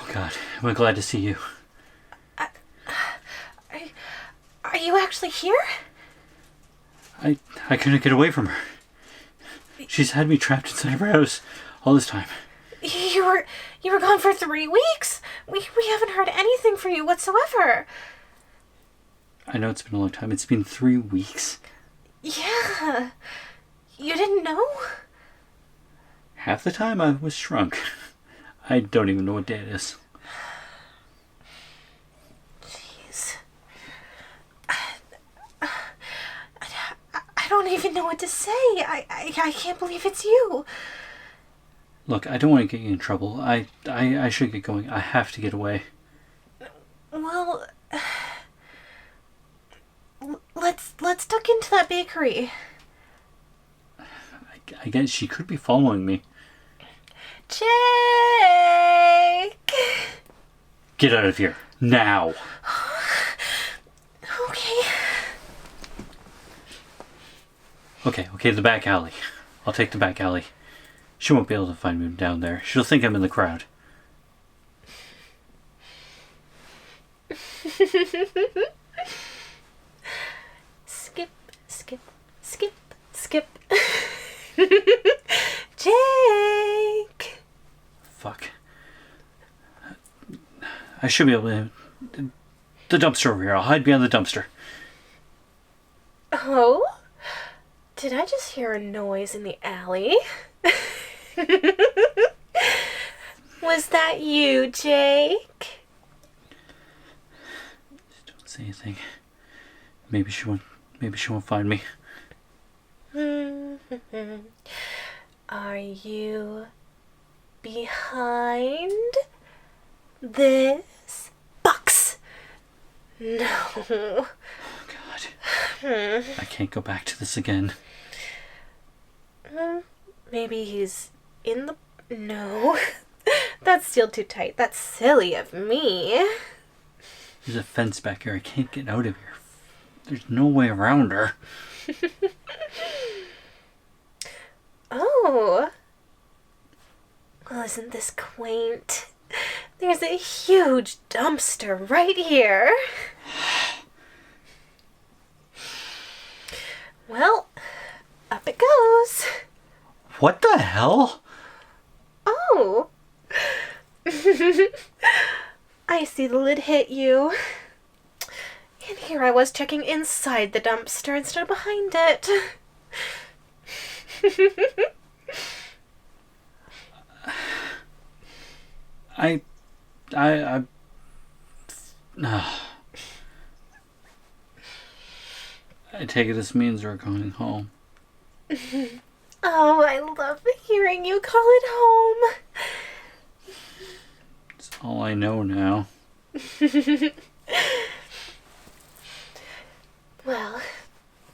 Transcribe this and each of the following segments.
Oh, God. I'm glad to see you. Are you actually here? I couldn't get away from her. She's had me trapped inside her house all this time. You were gone for 3 weeks. We haven't heard anything from you whatsoever. I know it's been a long time. It's been 3 weeks. Yeah. You didn't know? Half the time I was shrunk. I don't even know what day it is. Jeez. I don't even know what to say. I can't believe it's you. Look, I don't want to get you in trouble. I should get going. I have to get away. Well, let's duck into that bakery. I guess she could be following me. Jake! Get out of here. Now. Okay, the back alley. I'll take the back alley. She won't be able to find me down there. She'll think I'm in the crowd. Skip, skip, skip, skip. Jake! Fuck. I should be able to... The dumpster over here. I'll hide behind the dumpster. Oh? Did I just hear a noise in the alley? Was that you, Jake? Just don't say anything. Maybe she won't find me. Are you behind this box? No. Oh, God. I can't go back to this again. Maybe he's in the... No. That's still too tight. That's silly of me. There's a fence back here. I can't get out of here. There's no way around her. Oh. Well, isn't this quaint? There's a huge dumpster right here. Well, up it goes. What the hell? Oh. I see the lid hit you. And here I was checking inside the dumpster instead of behind it. I take it this means we're going home. Oh, I love hearing you call it home. It's all I know now. Well,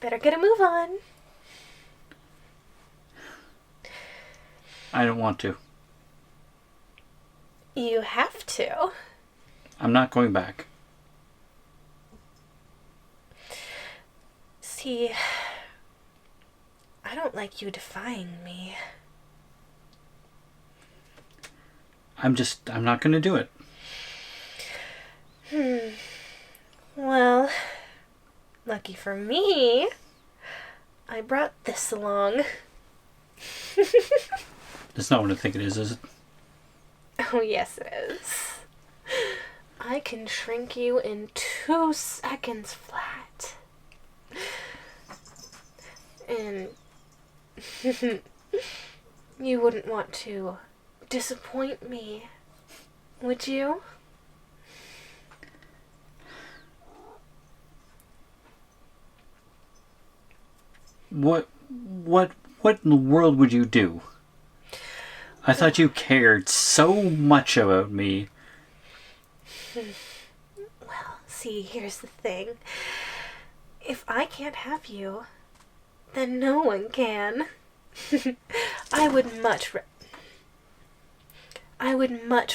better get a move on. I don't want to. You have to. I'm not going back. See, I don't like you defying me. I'm not gonna do it. Well, lucky for me, I brought this along. That's not what I think it is it? Oh, yes it is. I can shrink you in 2 seconds flat. And you wouldn't want to disappoint me, would you? What in the world would you do? I thought you cared so much about me. Well, see, here's the thing. If I can't have you, then no one can. I would much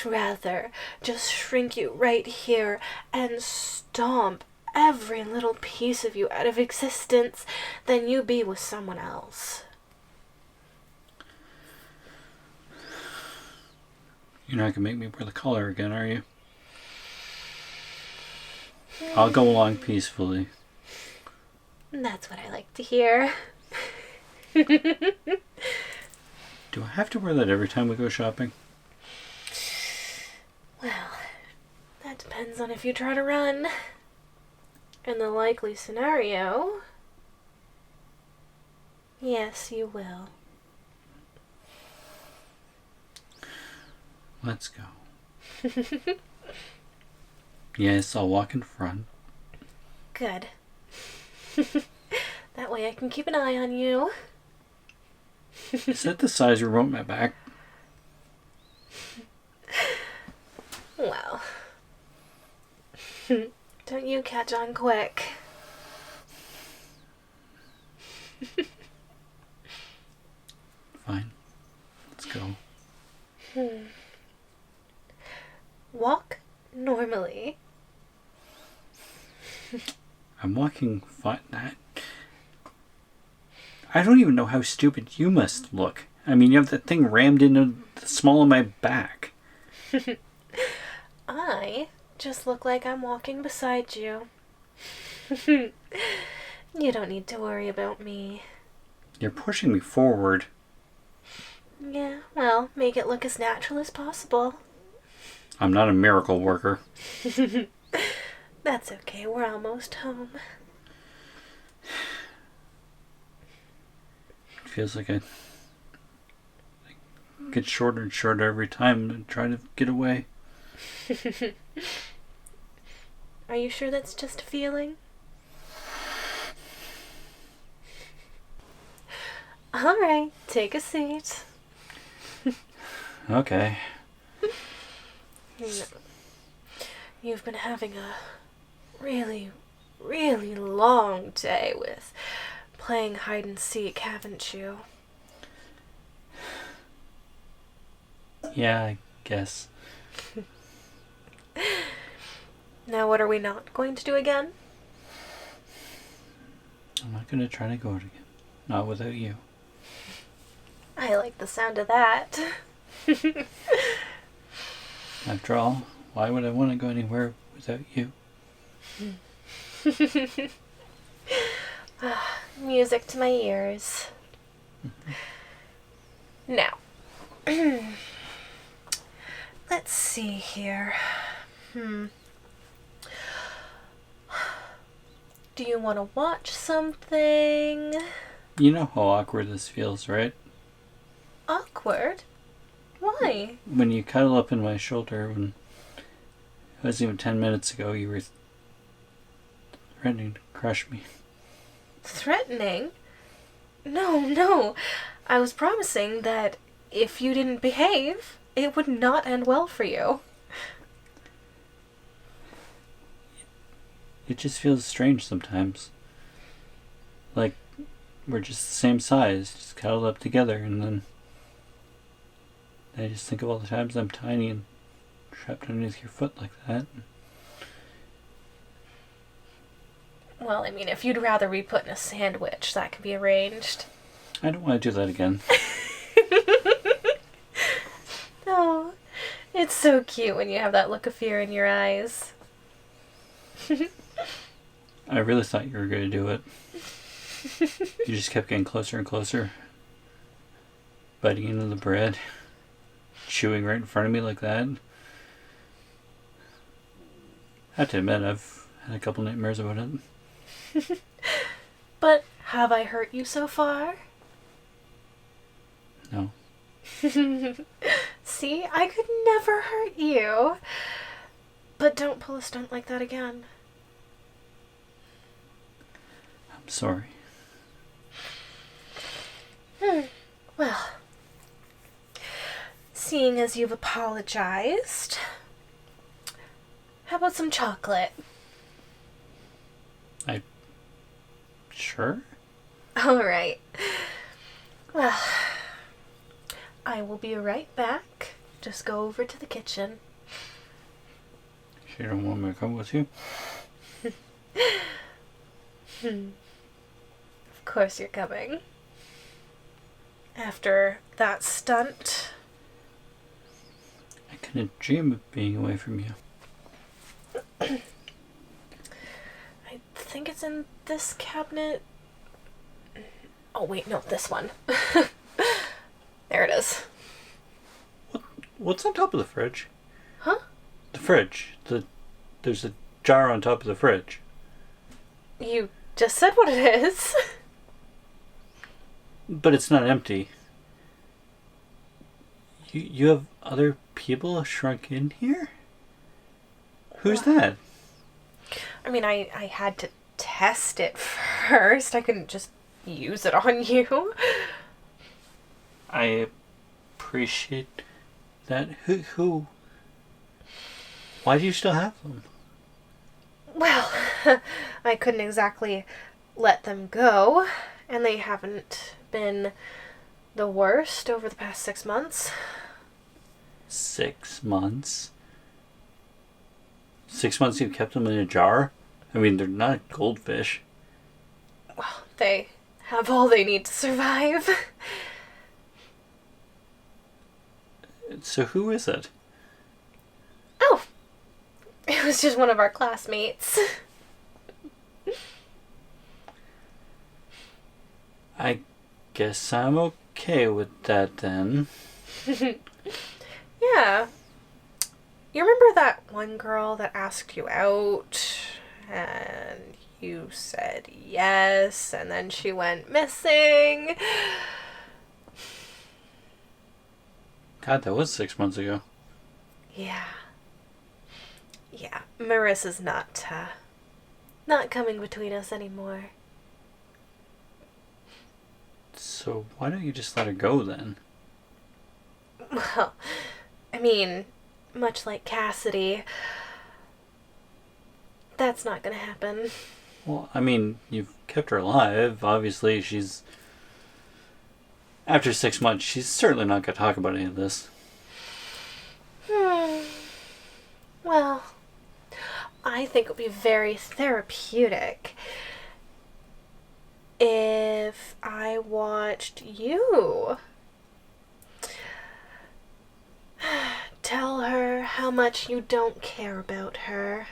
rather just shrink you right here and stomp every little piece of you out of existence than you be with someone else. You're not going to make me wear the collar again, are you? I'll go along peacefully. That's what I like to hear. Do I have to wear that every time we go shopping? Well, that depends on if you try to run. In the likely scenario, yes, you will. Let's go. Yes, I'll walk in front. Good. That way I can keep an eye on you. Is that the size you wrote my back? Well, don't you catch on quick. Fine. Let's go. Walk normally. I'm walking fine. I don't even know how stupid you must look. I mean, you have that thing rammed into the small of my back. I just look like I'm walking beside you. You don't need to worry about me. You're pushing me forward. Yeah, well, make it look as natural as possible. I'm not a miracle worker. That's okay, we're almost home. It feels like I get shorter and shorter every time and try to get away. Are you sure that's just a feeling? Alright, take a seat. Okay. You've been having a really, really long day with playing hide and seek, haven't you? Yeah, I guess. Now what are we not going to do again? I'm not going to try to go out again. Not without you. I like the sound of that. After all, why would I want to go anywhere without you? Music to my ears. Now, let's see here. Do you want to watch something? You know how awkward this feels, right? Awkward? Why? When you cuddle up in my shoulder, when it wasn't even 10 minutes ago, you were threatening to crush me. Threatening? No. I was promising that if you didn't behave, it would not end well for you. It just feels strange sometimes. Like we're just the same size, just cuddled up together, and then I just think of all the times I'm tiny and trapped underneath your foot like that. Well, I mean, if you'd rather be put in a sandwich, that can be arranged. I don't want to do that again. Oh, it's so cute when you have that look of fear in your eyes. I really thought you were going to do it. You just kept getting closer and closer. Biting into the bread. Chewing right in front of me like that. I have to admit, I've had a couple nightmares about it. But have I hurt you so far? No. See, I could never hurt you. But don't pull a stunt like that again. I'm sorry. Well, seeing as you've apologized, how about some chocolate? Sure? Alright. Well, I will be right back. Just go over to the kitchen. You don't want me to come with you? Of course you're coming. After that stunt. I couldn't dream of being away from you. I think it's in this cabinet. Oh, wait, no, this one. There it is. What's on top of the fridge? Huh? The fridge. There's a jar on top of the fridge. You just said what it is. But it's not empty. You have other people shrunk in here? Who's that? I mean, I had to test it first. I couldn't just use it on you. I appreciate that. Who? Why do you still have them? Well, I couldn't exactly let them go, and they haven't been the worst over the past 6 months. 6 months? 6 months you've kept them in a jar? I mean, they're not goldfish. Well, they have all they need to survive. So who is it? Oh, it was just one of our classmates. I guess I'm okay with that then. Yeah. You remember that one girl that asked you out, and you said yes, and then she went missing? God, that was 6 months ago. Yeah. Yeah, Marissa's not coming between us anymore. So why don't you just let her go then? Well, I mean, much like Cassidy, that's not gonna happen. Well, I mean, you've kept her alive. Obviously, she's... After 6 months, she's certainly not going to talk about any of this. Well, I think it would be very therapeutic if I watched you tell her how much you don't care about her.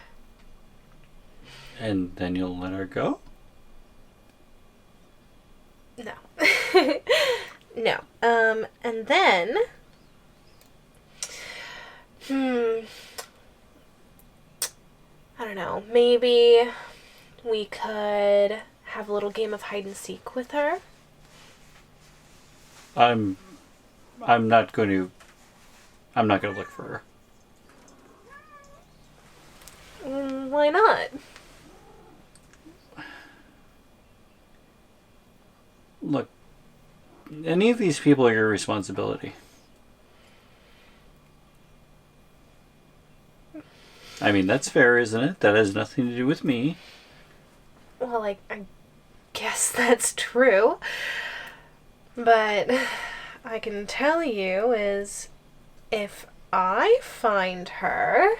And then you'll let her go? No. No. And then... I don't know. Maybe we could have a little game of hide and seek with her. I'm not going to look for her. Why not? Look, any of these people are your responsibility. I mean, that's fair, isn't it? That has nothing to do with me. Well, I guess that's true. But I can tell you is if I find her,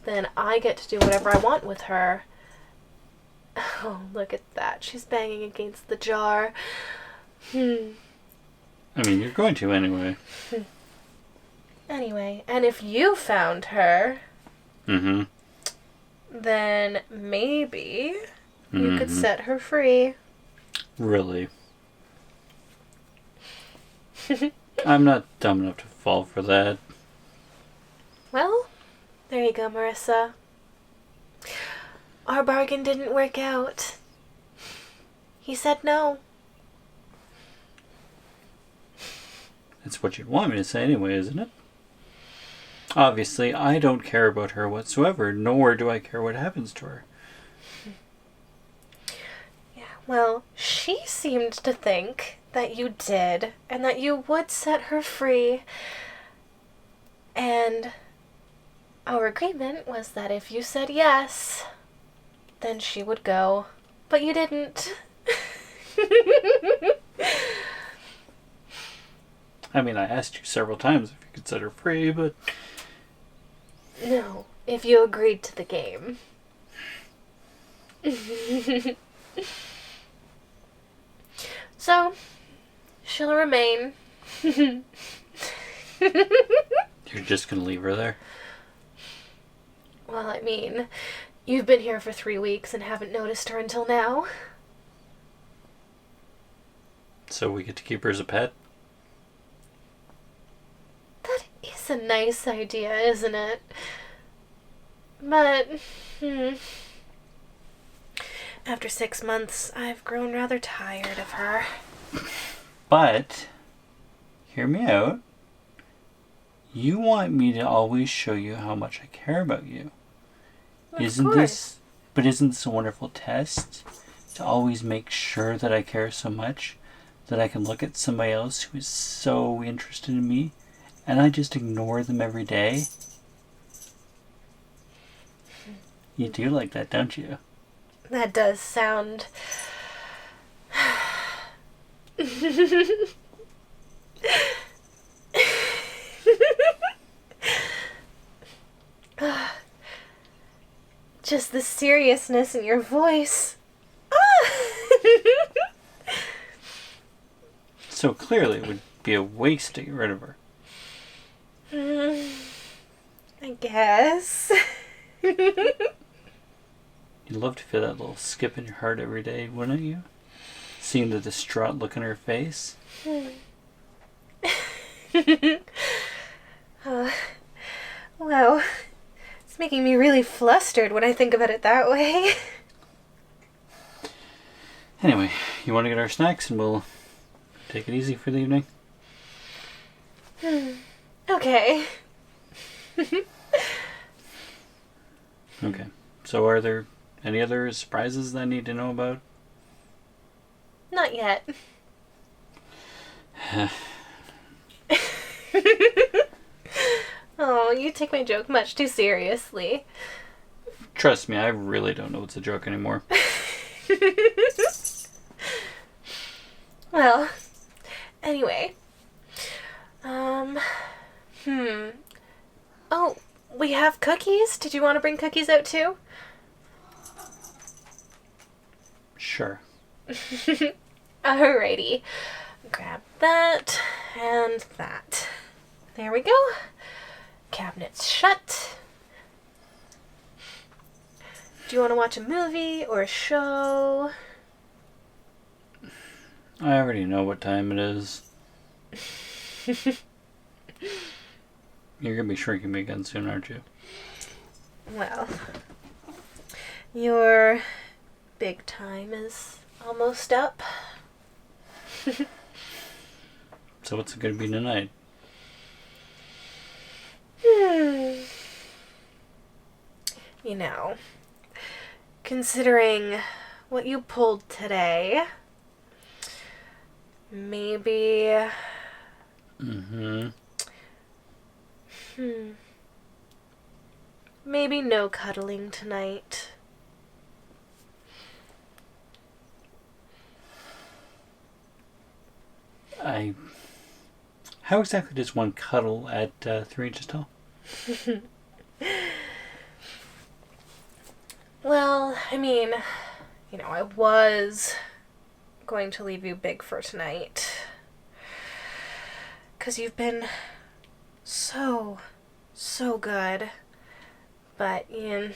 then I get to do whatever I want with her. Oh, look at that. She's banging against the jar. I mean, you're going to anyway. Anyway, and if you found her, then maybe you could set her free. Really? I'm not dumb enough to fall for that. Well, there you go, Marissa. Our bargain didn't work out. He said no. That's what you'd want me to say anyway, isn't it? Obviously, I don't care about her whatsoever, nor do I care what happens to her. Yeah, well, she seemed to think that you did, and that you would set her free. And our agreement was that if you said yes, then she would go. But you didn't. I mean, I asked you several times if you could set her free, but... No, if you agreed to the game. So, she'll remain. You're just gonna leave her there? Well, I mean, you've been here for 3 weeks and haven't noticed her until now. So we get to keep her as a pet? That is a nice idea, isn't it? But, after 6 months, I've grown rather tired of her. But, hear me out. You want me to always show you how much I care about you. Isn't this a wonderful test? To always make sure that I care so much that I can look at somebody else who is so interested in me and I just ignore them every day? You do like that, don't you? That does sound... Just the seriousness in your voice. So clearly it would be a waste to get rid of her. I guess. You'd love to feel that little skip in your heart every day, wouldn't you? Seeing the distraught look in her face. Well, it's making me really flustered when I think about it that way. Anyway, you want to get our snacks and we'll take it easy for the evening? Okay. Okay. So are there any other surprises that I need to know about? Not yet. Oh, you take my joke much too seriously. Trust me, I really don't know what's a joke anymore. Well, anyway. Oh, we have cookies? Did you want to bring cookies out too? Sure. Alrighty. Grab that and that. There we go. Cabinet's shut. Do you want to watch a movie or a show? I already know what time it is. You're going to be shrinking me again soon, aren't you? Well, your big time is almost up. So what's it going to be tonight? You know, considering what you pulled today, maybe... Maybe no cuddling tonight. How exactly does one cuddle at 3 inches tall? Well, I mean, I was going to leave you big for tonight. 'Cause you've been so good. But, Ian,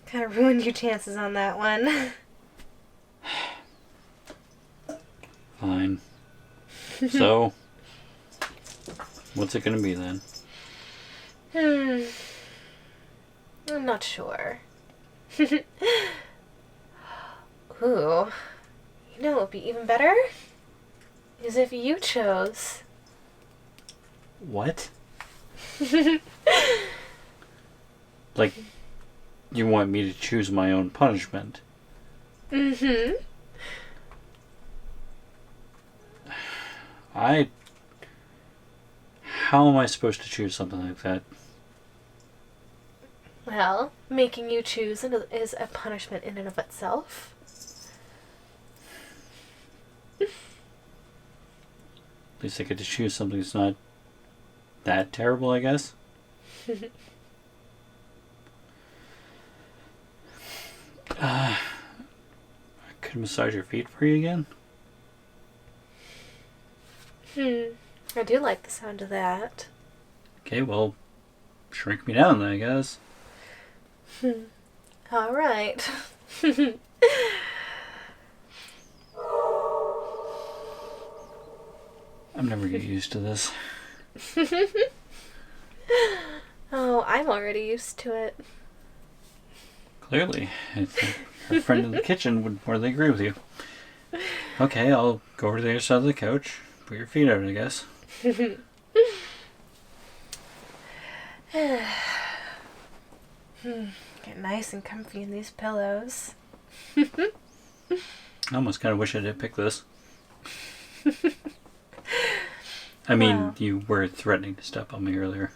kind of ruined your chances on that one. Fine. So, what's it going to be then? I'm not sure. Ooh, what would be even better? Is if you chose. What? Like, you want me to choose my own punishment? How am I supposed to choose something like that? Well, making you choose is a punishment in and of itself. At least I get to choose something that's not that terrible, I guess. I could massage your feet for you again. I do like the sound of that. Okay, well, shrink me down then, I guess. All right. I'm never get used to this. Oh, I'm already used to it. Clearly. I think our friend in the kitchen would more than agree with you. Okay, I'll go over to the other side of the couch. Put your feet out, I guess. Get nice and comfy in these pillows. I almost kind of wish I did pick this. I mean, Wow. you were threatening to step on me earlier.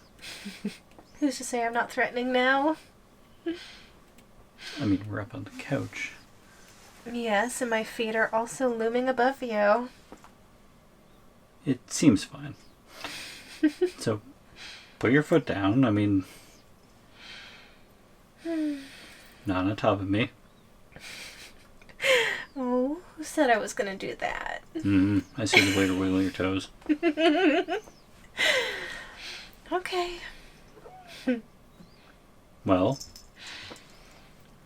Who's to say I'm not threatening now? I mean, we're up on the couch. Yes, and my feet are also looming above you. It seems fine. So, put your foot down. I mean, not on top of me. Oh, who said I was gonna do that? I see the way to wiggle your toes. Okay. Well,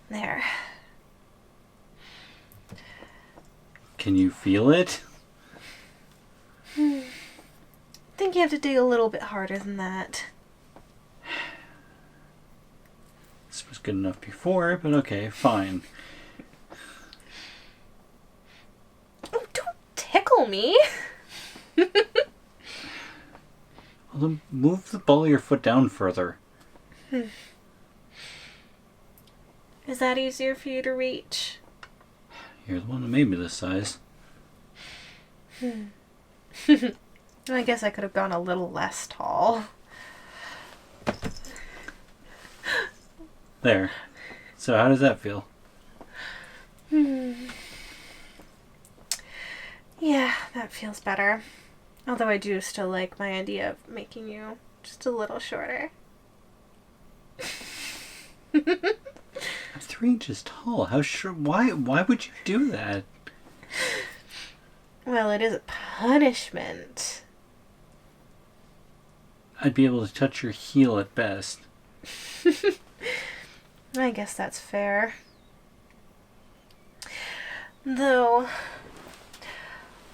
There. can you feel it? I think you have to dig a little bit harder than that. This was good enough before, but okay, fine. Oh, don't tickle me. Well, then move the ball of your foot down further. Is that easier for you to reach? You're the one that made me this size. I guess I could have gone a little less tall. There. So how does that feel? Yeah, that feels better. Although I do still like my idea of making you just a little shorter. I'm 3 inches tall. How sure? Why would you do that? Well, it is a punishment. I'd be able to touch your heel at best. I guess that's fair. Though,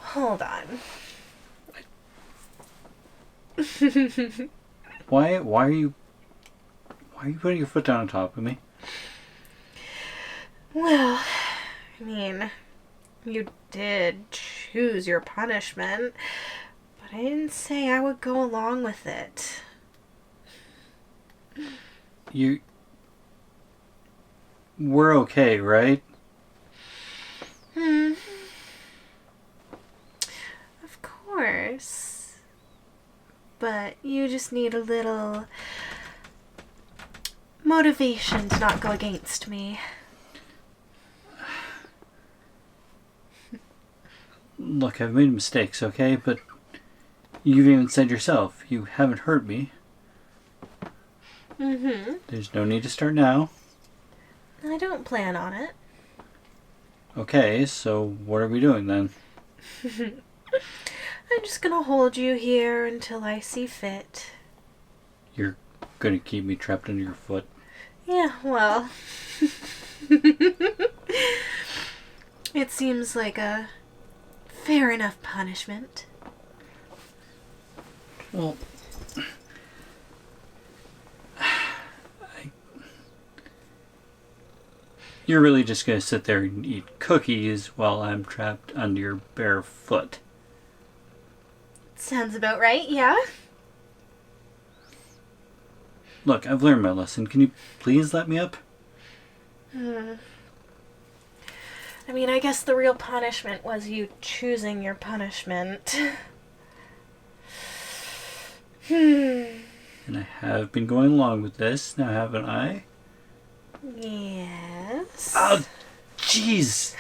hold on. Why are you putting your foot down on top of me? Well, I mean, you did choose your punishment, but I didn't say I would go along with it. We're okay, right? Of course. But you just need a little motivation to not go against me. Look, I've made mistakes, okay? But you've even said yourself, you haven't hurt me. There's no need to start now. I don't plan on it. Okay, so what are we doing then? I'm just gonna hold you here until I see fit. You're gonna keep me trapped under your foot? Yeah, well. It seems like a fair enough punishment. Well, you're really just gonna sit there and eat cookies while I'm trapped under your bare foot. Sounds about right, yeah? Look, I've learned my lesson. Can you please let me up? I mean, I guess the real punishment was you choosing your punishment. And I have been going along with this, now haven't I? Yes. Oh, jeez!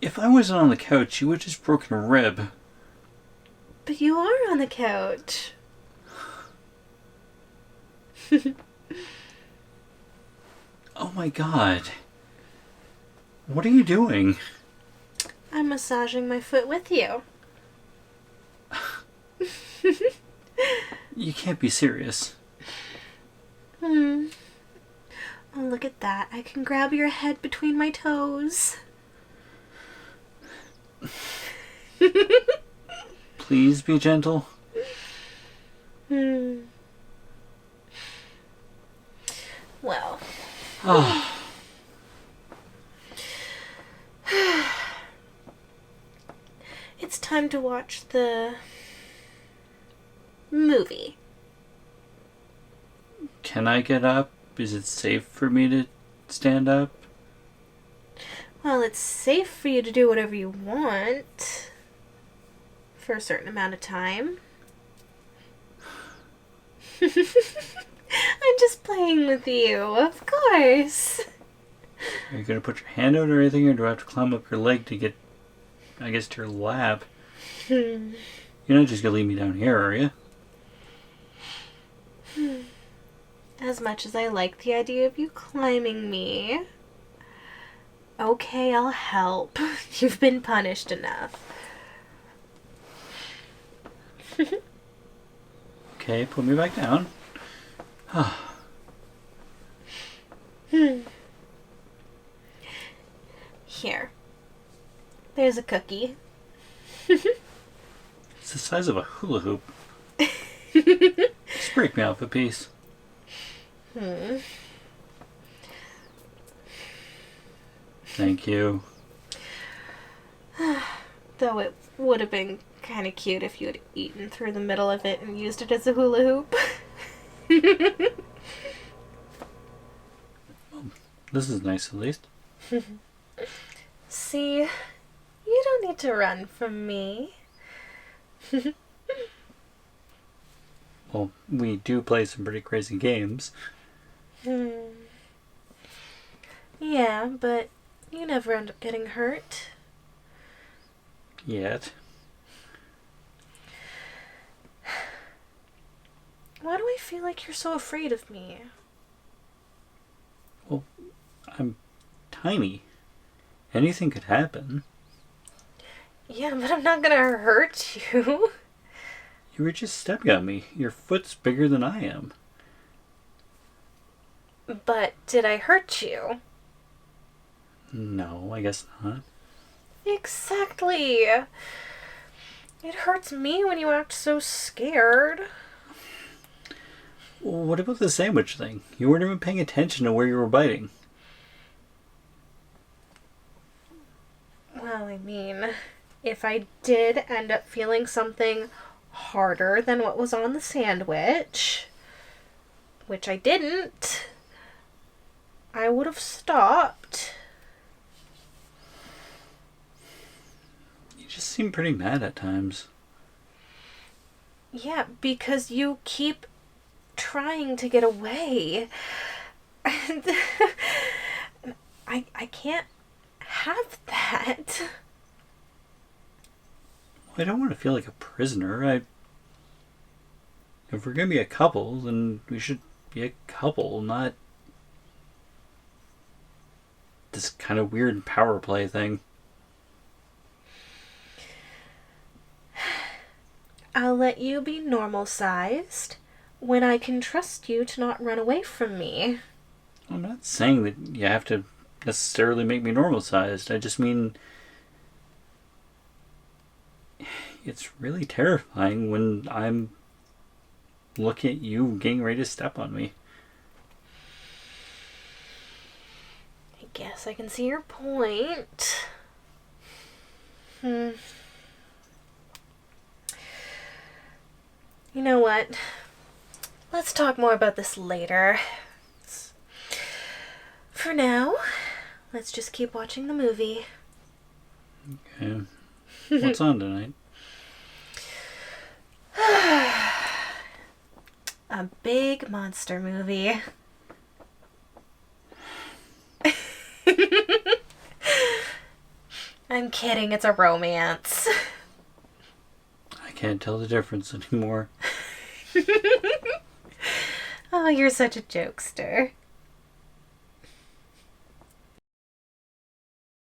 If I wasn't on the couch, you would have just broken a rib. But you are on the couch. Oh my god. What are you doing? I'm massaging my foot with you. You can't be serious. Oh, look at that. I can grab your head between my toes. Please be gentle. Well. It's time to watch the movie. Can I get up? Is it safe for me to stand up? Well, it's safe for you to do whatever you want for a certain amount of time. I'm just playing with you, of course. Are you going to put your hand out or anything, or do I have to climb up your leg to get, I guess, to your lap? You're not just going to leave me down here, are you? As much as I like the idea of you climbing me. Okay, I'll help. You've been punished enough. Okay, put me back down. Here. There's a cookie. It's the size of a hula hoop. Just break me off a piece. Thank you. Though it would have been kind of cute if you had eaten through the middle of it and used it as a hula hoop. This is nice, at least. See, you don't need to run from me. Well, we do play some pretty crazy games. Yeah, but you never end up getting hurt. Yet. Why do I feel like you're so afraid of me? Well, I'm tiny. Anything could happen. Yeah, but I'm not gonna hurt you. You were just stepping on me. Your foot's bigger than I am. But did I hurt you? No, I guess not. Exactly. It hurts me when you act so scared. Well, what about the sandwich thing? You weren't even paying attention to where you were biting. Well, I mean, if I did end up feeling something harder than what was on the sandwich, which I didn't, I would have stopped. You just seem pretty mad at times. Yeah, because you keep trying to get away. And I can't have that. I don't want to feel like a prisoner. If we're going to be a couple, then we should be a couple, not this kind of weird power play thing. I'll let you be normal-sized when I can trust you to not run away from me. I'm not saying that you have to necessarily make me normal-sized. I just mean it's really terrifying when I'm looking at you getting ready to step on me. I guess I can see your point. You know what? Let's talk more about this later. For now, let's just keep watching the movie. Okay. What's on tonight? A big monster movie. I'm kidding, it's a romance. I can't tell the difference anymore. Oh, you're such a jokester.